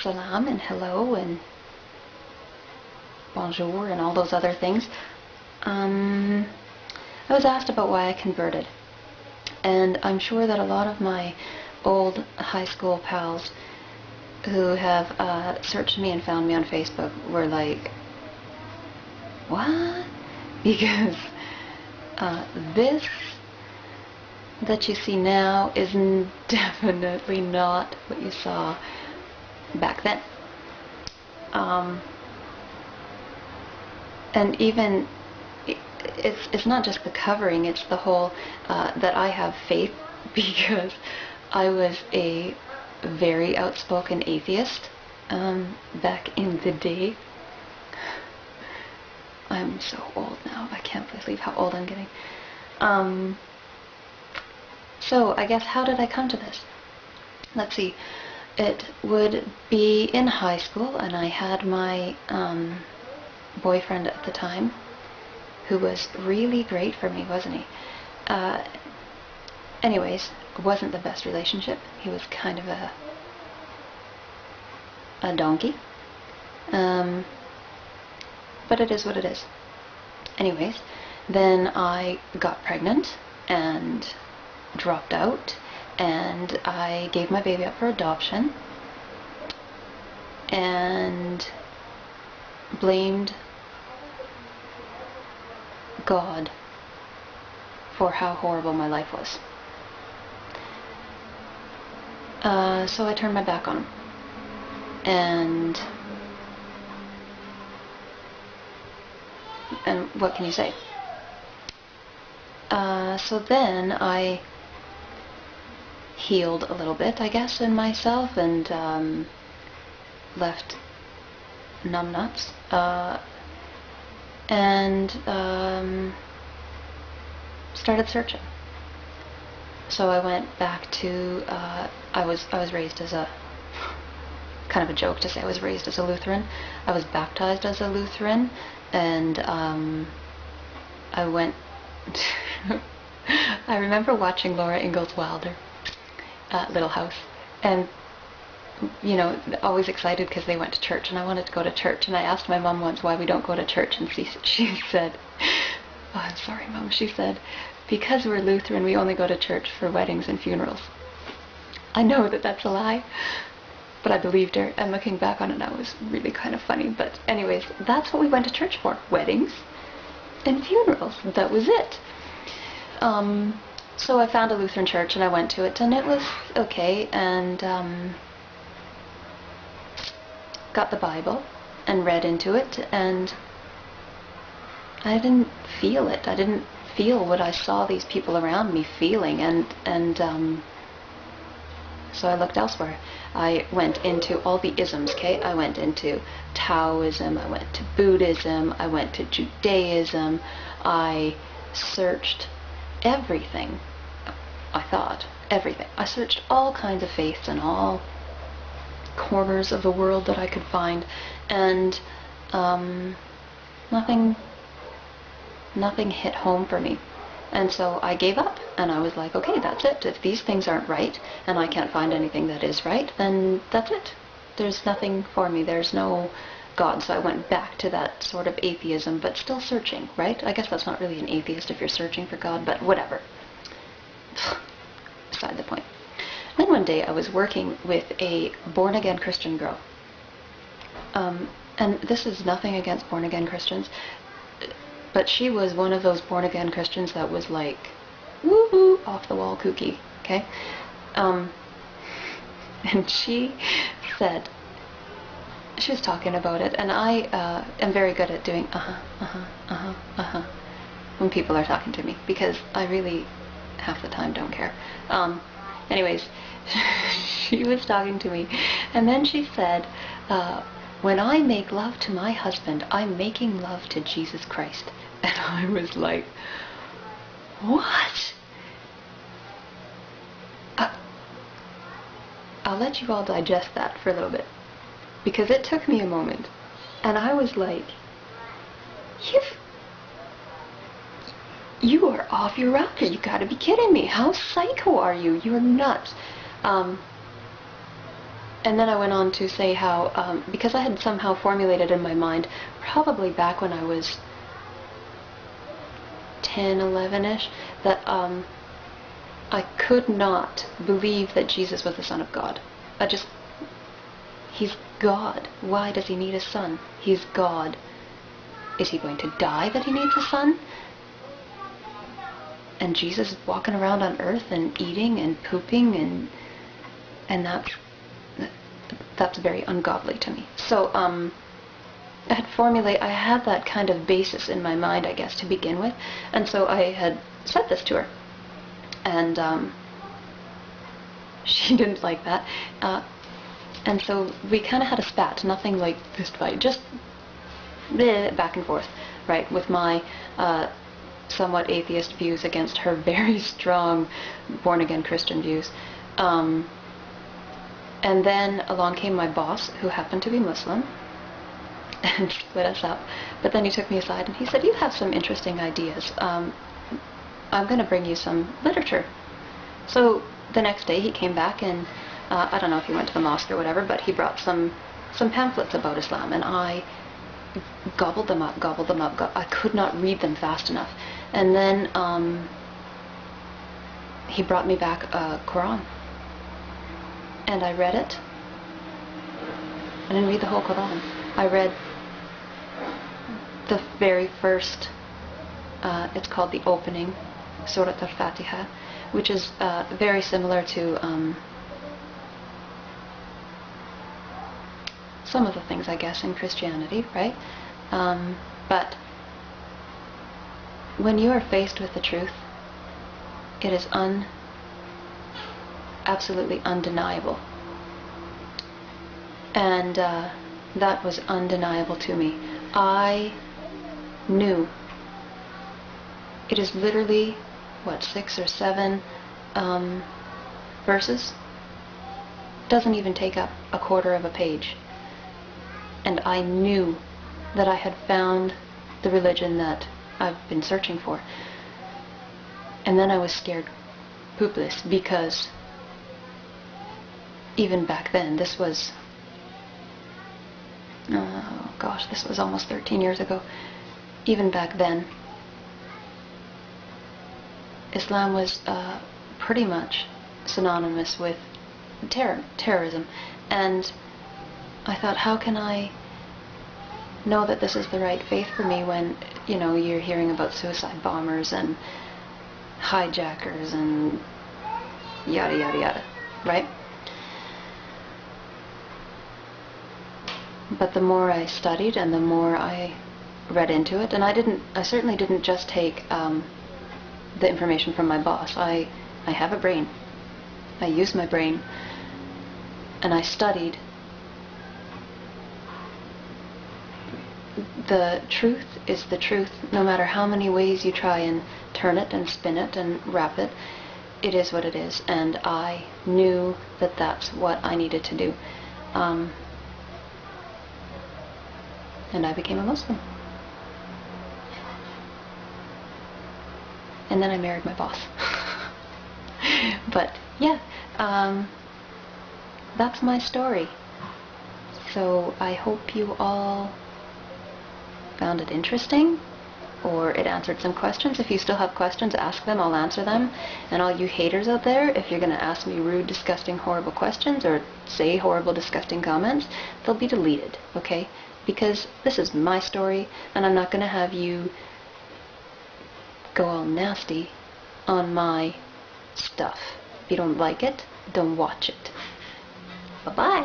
salam and hello and bonjour and all those other things. I was asked about why I converted. And I'm sure that a lot of my old high school pals who have searched me and found me on Facebook were like, what? Because this that you see now is definitely not what you saw back then. And even it's not just the covering, it's the whole that I have faith, because I was a very outspoken atheist back in the day. I'm so old now. I can't believe how old I'm getting. So I guess, how did I come to this? Let's see. It would be in high school, and I had my boyfriend at the time, who was really great for me, wasn't he? Anyways, it wasn't the best relationship. He was kind of a donkey. But it is what it is. Anyways, then I got pregnant and dropped out, and I gave my baby up for adoption and blamed God for how horrible my life was. So I turned my back on him. And what can you say? So then I healed a little bit, I guess, in myself, and left numbnuts, and started searching. So I went back to I was raised as a, kind of a joke to say I was raised as a Lutheran. I was baptized as a Lutheran, and I went I remember watching Laura Ingalls Wilder, Little House, and you know, always excited because they went to church, and I wanted to go to church, and I asked my mom once why we don't go to church, and she said, oh, I'm sorry, Mom, she said, because we're Lutheran, we only go to church for weddings and funerals. I know that that's a lie, but I believed her, and looking back on it now, it was really kind of funny. But anyways, that's what we went to church for, weddings and funerals. That was it. So I found a Lutheran church, and I went to it, and it was okay, and got the Bible and read into it, and I didn't feel it. I didn't feel what I saw these people around me feeling, and so I looked elsewhere. I went into all the isms, okay? I went into Taoism, I went to Buddhism, I went to Judaism. I searched everything, I thought, everything. I searched all kinds of faiths and all corners of the world that I could find, and nothing hit home for me. And so I gave up, and I was like, okay, that's it. If these things aren't right, and I can't find anything that is right, then that's it. There's nothing for me. There's no God. So I went back to that sort of atheism, but still searching, right? I guess that's not really an atheist if you're searching for God, but whatever. Beside the point. Then one day I was working with a born-again Christian girl. And this is nothing against born-again Christians, but she was one of those born-again Christians that was like, woo-hoo, off-the-wall kooky, okay? And she said, she was talking about it, and I am very good at doing when people are talking to me, because I really, half the time, don't care. Anyways, she was talking to me, and then she said, when I make love to my husband, I'm making love to Jesus Christ. And I was like, what? I'll let you all digest that for a little bit, because it took me a moment, and I was like, you are off your rocker. You gotta be kidding me. How psycho are you? You're nuts. And then I went on to say how, because I had somehow formulated in my mind, probably back when I was 10, 11-ish, that I could not believe that Jesus was the Son of God. He's God. Why does he need a son? He's God. Is he going to die that he needs a son? And Jesus is walking around on earth and eating and pooping, and that's very ungodly to me. So I had that kind of basis in my mind, I guess, to begin with, and so I had said this to her, and she didn't like that, and so we kind of had a spat, nothing like fist fight, just back and forth, right, with my somewhat atheist views against her very strong born-again Christian views. And then along came my boss, who happened to be Muslim, and split us up. But then he took me aside and he said, "You have some interesting ideas. I'm going to bring you some literature." So the next day he came back and I don't know if he went to the mosque or whatever, but he brought some pamphlets about Islam, and I gobbled them up. I could not read them fast enough. And then he brought me back a Quran. And I read it. I didn't read the whole Quran. I read the very first, it's called the opening, Surat al-Fatiha, which is very similar to some of the things, I guess, in Christianity, right? But when you are faced with the truth, it is absolutely undeniable. And that was undeniable to me. I knew. It is literally, 6 or 7 verses? Doesn't even take up a quarter of a page. And I knew that I had found the religion that I've been searching for. And then I was scared poopless, because even back then, this was, oh gosh, this was almost 13 years ago. Even back then, Islam was pretty much synonymous with terrorism. And I thought, how can I know that this is the right faith for me when, you're hearing about suicide bombers and hijackers and yada yada yada, right? But the more I studied and the more I read into it, and I certainly didn't just take the information from my boss. I have a brain. I use my brain, and I studied. The truth is the truth, no matter how many ways you try and turn it and spin it and wrap it. It is what it is, and I knew that that's what I needed to do. And I became a Muslim. And then I married my boss. But yeah, that's my story. So I hope you all found it interesting, or it answered some questions. If you still have questions, ask them, I'll answer them. And all you haters out there, if you're going to ask me rude, disgusting, horrible questions, or say horrible, disgusting comments, they'll be deleted, okay? Because this is my story, and I'm not going to have you go all nasty on my stuff. If you don't like it, don't watch it. Bye-bye.